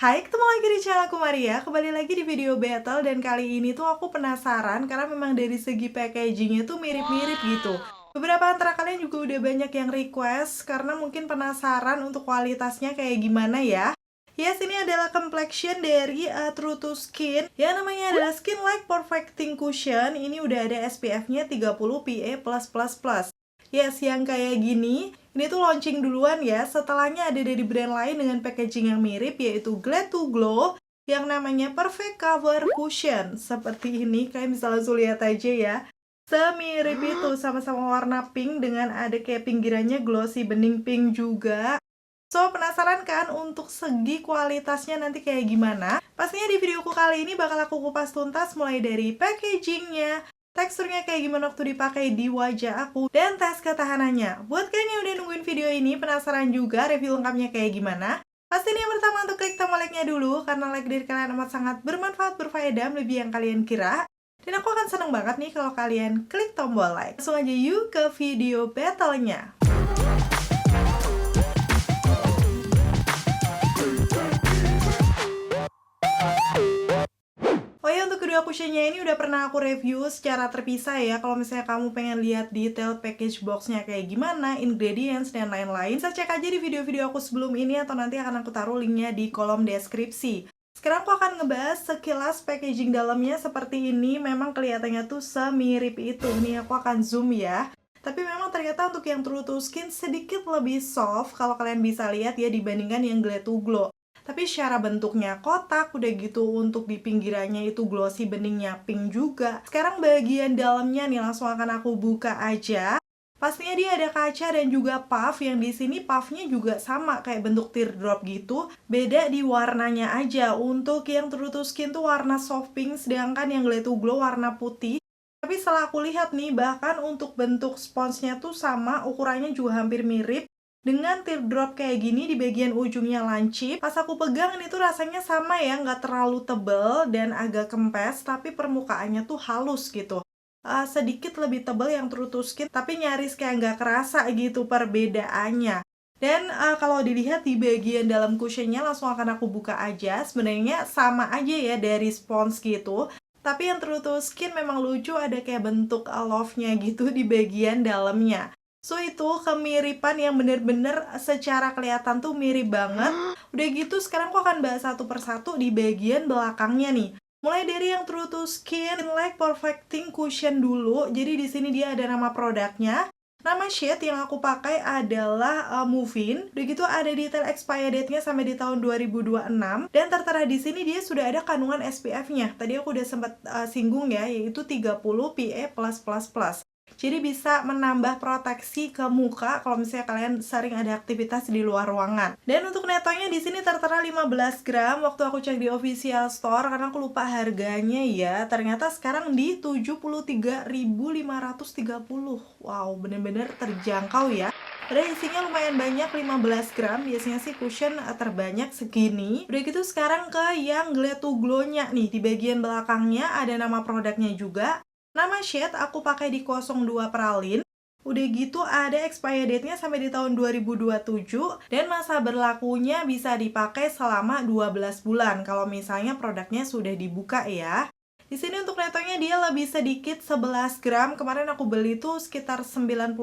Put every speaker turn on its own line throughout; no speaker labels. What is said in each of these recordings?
Hai, ketemu lagi di channel aku Maria. Kembali lagi di video battle dan kali ini tuh aku penasaran karena memang dari segi packagingnya tuh mirip-mirip gitu. Beberapa antara kalian juga udah banyak yang request karena mungkin penasaran untuk kualitasnya kayak gimana ya. Yes, ini adalah complexion dari True to Skin yang namanya adalah Skin Like Perfecting Cushion. Ini udah ada SPF-nya 30 PA+++. Yes, yang kayak gini, ini tuh launching duluan ya. Setelahnya ada dari brand lain dengan packaging yang mirip, yaitu Glad to Glow yang namanya Perfect Cover Cushion. Seperti ini, kalian bisa langsung lihat aja ya. Semirip itu, sama-sama warna pink dengan ada kayak pinggirannya glossy bening pink juga. So, penasaran kan untuk segi kualitasnya nanti kayak gimana? Pastinya di videoku kali ini bakal aku kupas tuntas mulai dari packagingnya, teksturnya kayak gimana waktu dipakai di wajah aku, dan tes ketahanannya. Buat kalian yang udah nungguin video ini, penasaran juga review lengkapnya kayak gimana? Pasti yang pertama untuk klik tombol like-nya dulu, karena like dari kalian amat sangat bermanfaat, berfaedah, lebih yang kalian kira. Dan aku akan seneng banget nih kalau kalian klik tombol like. Langsung aja yuk ke video battle-nya. Oh ya, untuk kedua cushionnya ini udah pernah aku review secara terpisah ya. Kalau misalnya kamu pengen lihat detail package boxnya kayak gimana, ingredients, dan lain-lain, bisa cek aja di video-video aku sebelum ini atau nanti akan aku taruh linknya di kolom deskripsi. Sekarang aku akan ngebahas sekilas packaging dalamnya seperti ini. Memang kelihatannya tuh semirip itu. Nih aku akan zoom ya. Tapi memang ternyata untuk yang True to Skin sedikit lebih soft kalau kalian bisa lihat ya dibandingkan yang Glad to Glow. Tapi secara bentuknya kotak, udah gitu untuk di pinggirannya itu glossy beningnya pink juga. Sekarang bagian dalamnya nih langsung akan aku buka aja. Pastinya dia ada kaca dan juga puff, yang di sini puffnya juga sama kayak bentuk teardrop gitu. Beda di warnanya aja. Untuk yang True to Skin tuh warna soft pink, sedangkan yang Glad to Glow warna putih. Tapi setelah aku lihat nih, bahkan untuk bentuk sponsnya tuh sama, ukurannya juga hampir mirip. Dengan teardrop kayak gini di bagian ujungnya lancip, pas aku pegang ini tuh rasanya sama ya, nggak terlalu tebel dan agak kempes, tapi permukaannya tuh halus gitu. Sedikit lebih tebel yang True to Skin, tapi nyaris kayak nggak kerasa gitu perbedaannya. Dan kalau dilihat di bagian dalam cushionnya langsung akan aku buka aja, sebenarnya sama aja ya dari spons gitu. Tapi yang True to Skin memang lucu, ada kayak bentuk love-nya gitu di bagian dalamnya. So itu kemiripan yang bener-bener secara kelihatan tuh mirip banget. Udah gitu sekarang aku akan bahas satu persatu di bagian belakangnya nih. Mulai dari yang True to Skin Like Perfecting Cushion dulu. Jadi di sini dia ada nama produknya. Nama shade yang aku pakai adalah Move-In. Udah gitu ada detail expiry date-nya sampai di tahun 2026. Dan tertera di sini dia sudah ada kandungan SPF-nya. Tadi aku udah sempat singgung ya, yaitu 30 PA+++. Jadi bisa menambah proteksi ke muka kalau misalnya kalian sering ada aktivitas di luar ruangan. Dan untuk netonya di sini tertera 15 gram. Waktu aku cek di official store karena aku lupa harganya ya. Ternyata sekarang di 73.530. Wow, bener-bener terjangkau ya. Padahal isinya lumayan banyak, 15 gram. Biasanya sih cushion terbanyak segini. Udah gitu sekarang ke yang Glad to Glow-nya nih. Di bagian belakangnya ada nama produknya juga. Nama shade aku pakai di 02 Pralin. Udah gitu ada expiry date-nya sampai di tahun 2027 dan masa berlakunya bisa dipakai selama 12 bulan kalau misalnya produknya sudah dibuka ya. Di sini untuk netonya dia lebih sedikit, 11 gram. Kemarin aku beli tuh sekitar 99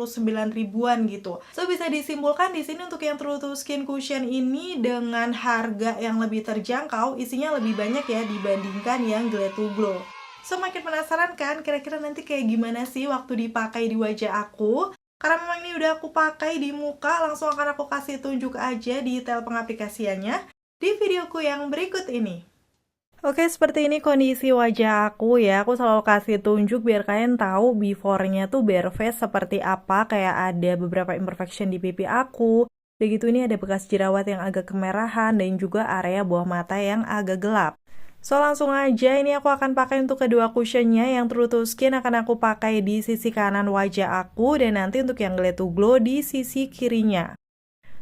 ribuan gitu. So bisa disimpulkan di sini untuk yang True to Skin Cushion ini dengan harga yang lebih terjangkau, isinya lebih banyak ya dibandingkan yang Glad to Glow. So, makin penasaran kan kira-kira nanti kayak gimana sih waktu dipakai di wajah aku? Karena memang ini udah aku pakai di muka, langsung akan aku kasih tunjuk aja detail pengaplikasiannya di videoku yang berikut ini. Oke, seperti ini kondisi wajah aku ya. Aku selalu kasih tunjuk biar kalian tahu before-nya tuh bare face seperti apa. Kayak ada beberapa imperfection di pipi aku. Udah gitu ini ada bekas jerawat yang agak kemerahan dan juga area bawah mata yang agak gelap. So langsung aja ini aku akan pakai untuk kedua cushionnya. Yang True to Skin akan aku pakai di sisi kanan wajah aku, dan nanti untuk yang Glad to Glow di sisi kirinya.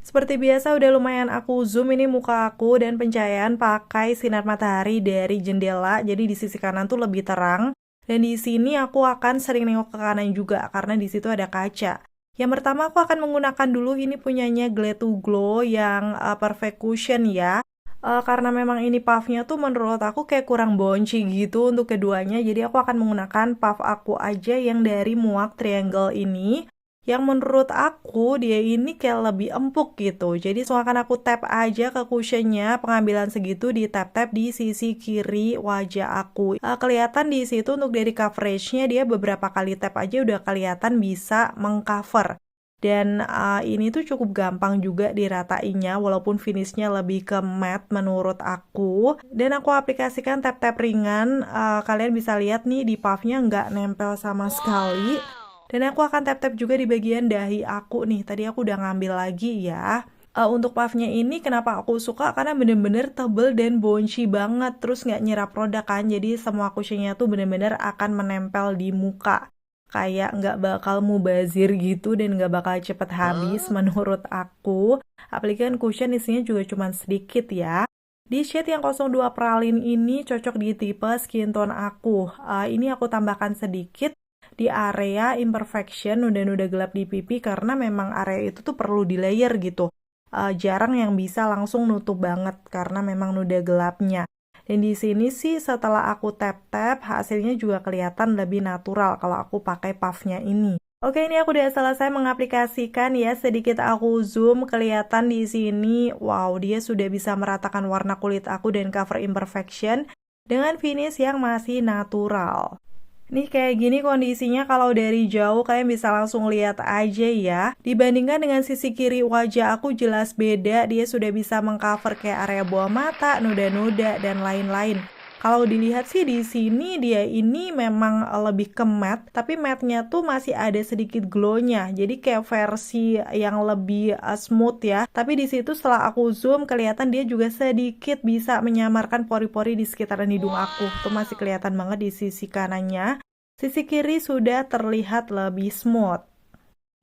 Seperti biasa udah lumayan aku zoom ini muka aku, dan pencahayaan pakai sinar matahari dari jendela. Jadi di sisi kanan tuh lebih terang, dan di sini aku akan sering nengok ke kanan juga karena di situ ada kaca. Yang pertama aku akan menggunakan dulu ini punyanya Glad to Glow yang Perfect Cushion ya. Karena memang ini puffnya tuh menurut aku kayak kurang bouncy gitu untuk keduanya, jadi aku akan menggunakan puff aku aja yang dari Muak Triangle ini, yang menurut aku dia ini kayak lebih empuk gitu. Jadi langsung akan aku tap aja ke cushionnya, pengambilan segitu di tap-tap di sisi kiri wajah aku. Kelihatan di situ untuk dari coveragenya dia beberapa kali tap aja udah kelihatan bisa mengcover. Dan ini tuh cukup gampang juga diratainya walaupun finishnya lebih ke matte menurut aku. Dan aku aplikasikan tap-tap ringan, kalian bisa lihat nih di puffnya nggak nempel sama sekali. Dan aku akan tap-tap juga di bagian dahi aku nih. Tadi aku udah ngambil lagi ya. Untuk puffnya ini kenapa aku suka? Karena bener-bener tebel dan bouncy banget. Terus nggak nyerap produk kan. Jadi semua cushionnya tuh bener-bener akan menempel di muka. Kayak nggak bakal mubazir gitu dan nggak bakal cepet habis menurut aku. Apalagi cushion isinya juga cuma sedikit ya. Di shade yang 02 Pralin ini cocok di tipe skin tone aku. Ini aku tambahkan sedikit di area imperfection, noda-noda gelap di pipi, karena memang area itu tuh perlu di layer gitu. Jarang yang bisa langsung nutup banget karena memang noda gelapnya. Dan di sini sih setelah aku tap-tap, hasilnya juga kelihatan lebih natural kalau aku pakai puffnya ini. Oke, ini aku udah selesai mengaplikasikan ya. Sedikit aku zoom, kelihatan di sini, wow, dia sudah bisa meratakan warna kulit aku dan cover imperfection dengan finish yang masih natural. Nih kayak gini kondisinya kalau dari jauh kalian bisa langsung lihat aja ya. Dibandingkan dengan sisi kiri wajah aku jelas beda, dia sudah bisa mengcover kayak area bawah mata, noda-noda dan lain-lain. Kalau dilihat sih di sini dia ini memang lebih ke matte, tapi matte-nya tuh masih ada sedikit glow-nya. Jadi kayak versi yang lebih smooth ya. Tapi di situ setelah aku zoom kelihatan dia juga sedikit bisa menyamarkan pori-pori di sekitaran hidung aku. Tuh masih kelihatan banget di sisi kanannya. Sisi kiri sudah terlihat lebih smooth.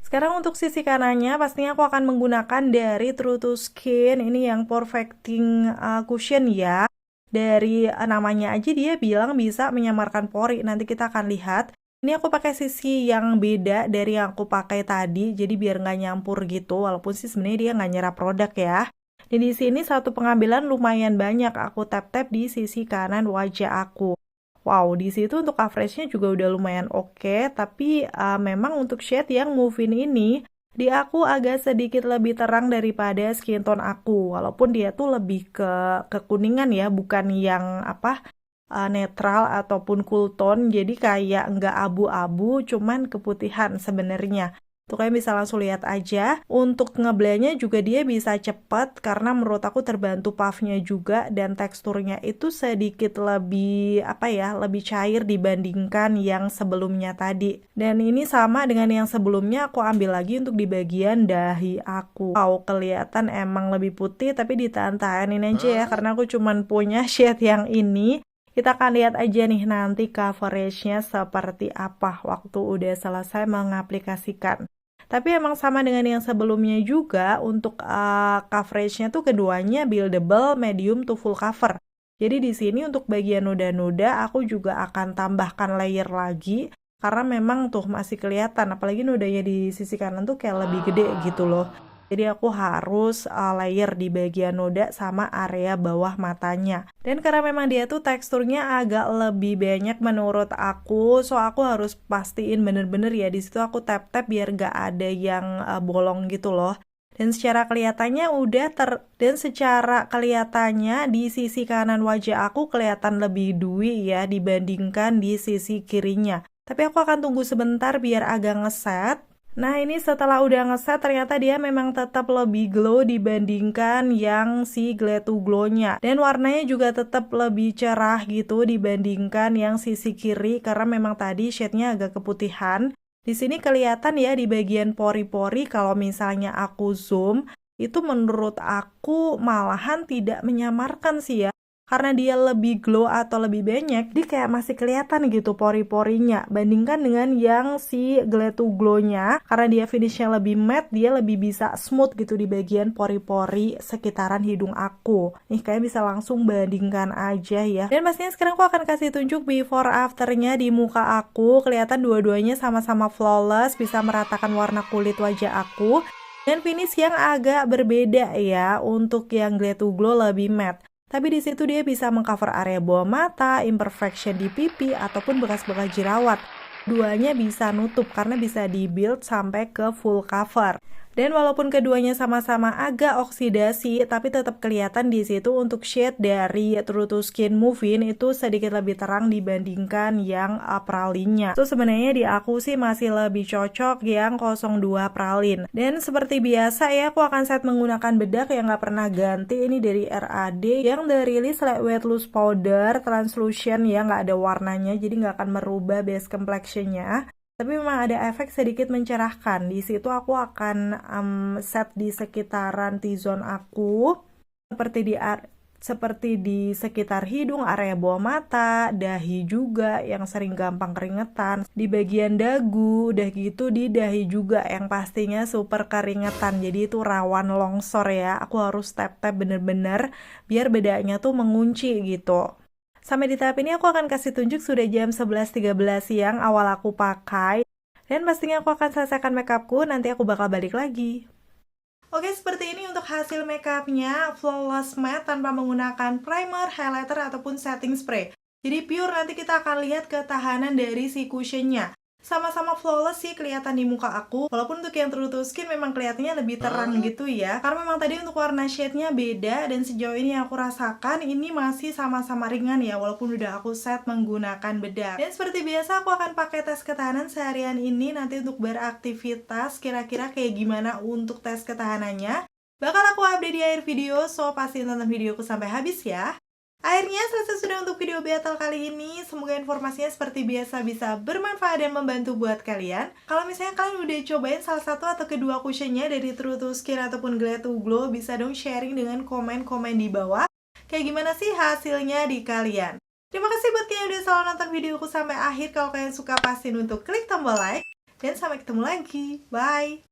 Sekarang untuk sisi kanannya pastinya aku akan menggunakan dari True to Skin. Ini yang perfecting cushion ya. Dari namanya aja dia bilang bisa menyamarkan pori. Nanti kita akan lihat. Ini aku pakai sisi yang beda dari yang aku pakai tadi. Jadi biar nggak nyampur gitu. Walaupun sih sebenarnya dia nggak nyerap produk ya. Dan di sini satu pengambilan lumayan banyak. Aku tap-tap di sisi kanan wajah aku. Wow, di situ untuk coveragenya juga udah lumayan oke. Tapi memang untuk shade yang move-in ini di aku agak sedikit lebih terang daripada skin tone aku, walaupun dia tuh lebih ke kekuningan ya, bukan yang netral ataupun cool tone, jadi kayak nggak abu-abu, cuman keputihan sebenarnya. Tuh kalian bisa langsung lihat aja. Untuk ngeblendnya juga dia bisa cepet karena menurut aku terbantu puffnya juga dan teksturnya itu sedikit lebih lebih cair dibandingkan yang sebelumnya tadi. Dan ini sama dengan yang sebelumnya aku ambil lagi untuk di bagian dahi aku. Wow, kelihatan emang lebih putih tapi ditahan-tahanin aja ya karena aku cuman punya shade yang ini. Kita akan lihat aja nih nanti coveragenya seperti apa waktu udah selesai mengaplikasikan. Tapi emang sama dengan yang sebelumnya juga untuk coveragenya tuh keduanya buildable medium to full cover. Jadi di sini untuk bagian noda-noda aku juga akan tambahkan layer lagi karena memang tuh masih kelihatan apalagi nodanya di sisi kanan tuh kayak lebih gede gitu loh. Jadi aku harus layer di bagian noda sama area bawah matanya. Dan karena memang dia tuh teksturnya agak lebih banyak menurut aku, so aku harus pastiin bener-bener ya di situ aku tap-tap biar gak ada yang bolong gitu loh. Dan secara kelihatannya di sisi kanan wajah aku kelihatan lebih dewy ya dibandingkan di sisi kirinya. Tapi aku akan tunggu sebentar biar agak ngeset. Nah ini setelah udah ngeset ternyata dia memang tetap lebih glow dibandingkan yang si Glare to Glow-nya. Dan warnanya juga tetap lebih cerah gitu dibandingkan yang sisi kiri karena memang tadi shade-nya agak keputihan. Di sini kelihatan ya di bagian pori-pori kalau misalnya aku zoom itu menurut aku malahan tidak menyamarkan sih ya. Karena dia lebih glow atau lebih banyak, dia kayak masih kelihatan gitu pori-porinya. Bandingkan dengan yang si Glare to Glow-nya, karena dia finishnya lebih matte, dia lebih bisa smooth gitu di bagian pori-pori sekitaran hidung aku. Nih kayak bisa langsung bandingkan aja ya. Dan pastinya sekarang aku akan kasih tunjuk before afternya di muka aku. Kelihatan dua-duanya sama-sama flawless, bisa meratakan warna kulit wajah aku. Dan finish yang agak berbeda ya, untuk yang Glare to Glow lebih matte. Tapi di situ dia bisa mengcover area bawah mata, imperfection di pipi, ataupun bekas-bekas jerawat. Duanya bisa nutup karena bisa di-build sampai ke full cover. Dan walaupun keduanya sama-sama agak oksidasi, tapi tetap kelihatan di situ untuk shade dari True to Skin Move-In itu sedikit lebih terang dibandingkan yang pralinnya. So sebenarnya di aku sih masih lebih cocok yang 02 pralin. Dan seperti biasa ya, aku akan set menggunakan bedak yang nggak pernah ganti. Ini dari RAD yang dirilis Light Weight Loose Powder Translucent ya, nggak ada warnanya, jadi nggak akan merubah base complexion-nya. Tapi memang ada efek sedikit mencerahkan. Di situ aku akan set di sekitaran T-zone aku, seperti di sekitar hidung, area bawah mata, dahi juga yang sering gampang keringetan, di bagian dagu, udah gitu di dahi juga yang pastinya super keringetan. Jadi itu rawan longsor ya. Aku harus tap-tap bener-bener biar bedanya tuh mengunci gitu. Sampai di tahap ini aku akan kasih tunjuk sudah jam 11.13 siang awal aku pakai. Dan pastinya aku akan selesaikan makeupku, nanti aku bakal balik lagi. Oke, seperti ini untuk hasil makeupnya, flawless matte tanpa menggunakan primer, highlighter, ataupun setting spray. Jadi pure nanti kita akan lihat ketahanan dari si cushionnya. Sama-sama flawless sih kelihatan di muka aku. Walaupun untuk yang True to Skin memang kelihatannya lebih terang gitu ya. Karena memang tadi untuk warna shade-nya beda. Dan sejauh ini aku rasakan ini masih sama-sama ringan ya. Walaupun udah aku set menggunakan bedak. Dan seperti biasa aku akan pakai tes ketahanan seharian ini. Nanti untuk beraktivitas kira-kira kayak gimana untuk tes ketahanannya. Bakal aku update di akhir video. So pasti tonton videoku sampai habis ya. Akhirnya selesai sudah untuk video battle kali ini. Semoga informasinya seperti biasa bisa bermanfaat dan membantu buat kalian. Kalau misalnya kalian udah cobain salah satu atau kedua cushionnya dari True to Skin ataupun Glade to Glow, bisa dong sharing dengan komen-komen di bawah. Kayak gimana sih hasilnya di kalian? Terima kasih buat kalian yang udah selalu nonton videoku sampai akhir. Kalau kalian suka pastiin untuk klik tombol like. Dan sampai ketemu lagi. Bye!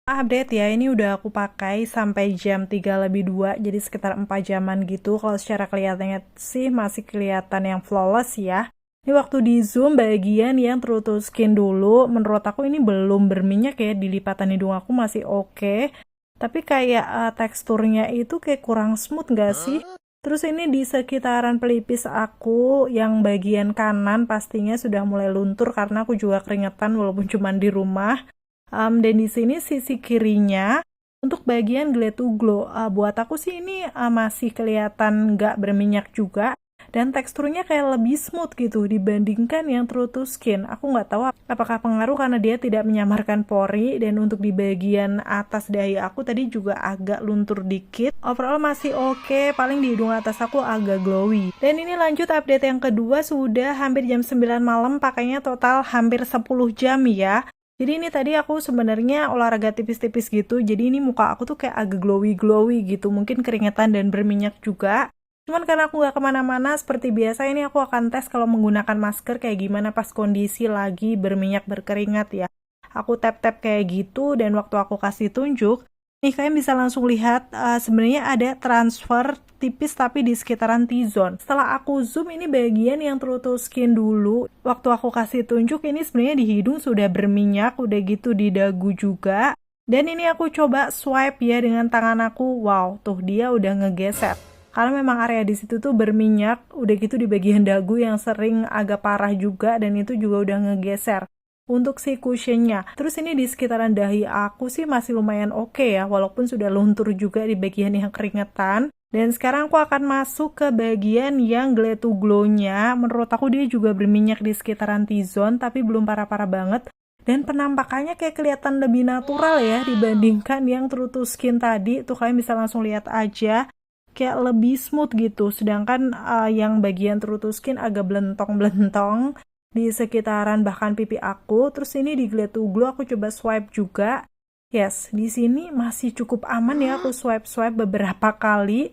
Update ya, ini udah aku pakai sampai jam 3:02, jadi sekitar 4 jaman gitu. Kalau secara kelihatannya sih masih kelihatan yang flawless ya. Ini waktu di zoom bagian yang True to Skin dulu, menurut aku ini belum berminyak ya, di lipatan hidung aku masih oke. Tapi kayak teksturnya itu kayak kurang smooth gak sih? Terus ini di sekitaran pelipis aku yang bagian kanan pastinya sudah mulai luntur karena aku juga keringetan walaupun cuma di rumah. Dan di sini sisi kirinya untuk bagian Glade to Glow, buat aku sih ini masih kelihatan nggak berminyak juga dan teksturnya kayak lebih smooth gitu dibandingkan yang True to Skin. Aku nggak tahu apakah pengaruh karena dia tidak menyamarkan pori, dan untuk di bagian atas dahi aku tadi juga agak luntur dikit. Overall masih oke, paling di hidung atas aku agak glowy. Dan ini lanjut update yang kedua, sudah hampir jam 9 malam, pakainya total hampir 10 jam ya. Jadi ini tadi aku sebenarnya olahraga tipis-tipis gitu, jadi ini muka aku tuh kayak agak glowy-glowy gitu, mungkin keringetan dan berminyak juga. Cuman karena aku nggak kemana-mana, seperti biasa ini aku akan tes kalau menggunakan masker kayak gimana pas kondisi lagi berminyak berkeringat ya. Aku tap-tap kayak gitu, dan waktu aku kasih tunjuk, nih kalian bisa langsung lihat sebenarnya ada transfer tipis tapi di sekitaran T-zone. Setelah aku zoom, ini bagian yang True to Skin dulu. Waktu aku kasih tunjuk, ini sebenarnya di hidung sudah berminyak, udah gitu di dagu juga. Dan ini aku coba swipe ya dengan tangan aku. Wow, tuh dia udah ngegeser. Karena memang area di situ tuh berminyak, udah gitu di bagian dagu yang sering agak parah juga, dan itu juga udah ngegeser. Untuk si cushionnya, terus ini di sekitaran dahi aku sih masih lumayan oke ya, walaupun sudah luntur juga di bagian yang keringetan. Dan sekarang aku akan masuk ke bagian yang Glade to Glow-nya. Menurut aku dia juga berminyak di sekitaran T-zone, tapi belum parah-parah banget. Dan penampakannya kayak kelihatan lebih natural ya dibandingkan yang True to Skin tadi. Tuh kalian bisa langsung lihat aja, kayak lebih smooth gitu. Sedangkan yang bagian True to Skin agak belentong-belentong di sekitaran bahkan pipi aku. Terus ini di Glade to Glow aku coba swipe juga. Yes, di sini masih cukup aman ya, aku swipe beberapa kali.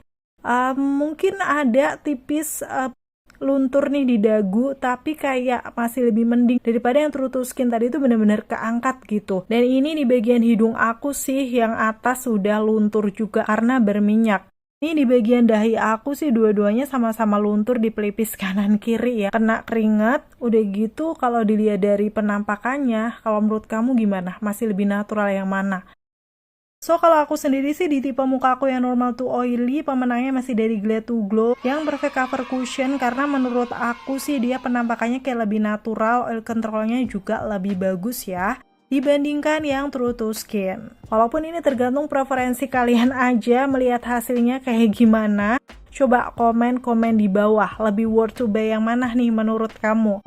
Mungkin ada tipis luntur nih di dagu, tapi kayak masih lebih mending daripada yang True to Skin tadi itu bener-bener keangkat gitu. Dan ini di bagian hidung aku sih yang atas sudah luntur juga karena berminyak. Ini di bagian dahi aku sih dua-duanya sama-sama luntur di pelipis kanan kiri ya. Kena keringat, udah gitu kalau dilihat dari penampakannya, kalau menurut kamu gimana? Masih lebih natural yang mana? So, kalau aku sendiri sih di tipe muka aku yang normal to oily, pemenangnya masih dari Glade to Glow yang perfect cover cushion, karena menurut aku sih dia penampakannya kayak lebih natural, oil controlnya juga lebih bagus ya dibandingkan yang True to Skin. Walaupun ini tergantung preferensi kalian aja melihat hasilnya kayak gimana. Coba komen di bawah, lebih worth to buy yang mana nih menurut kamu?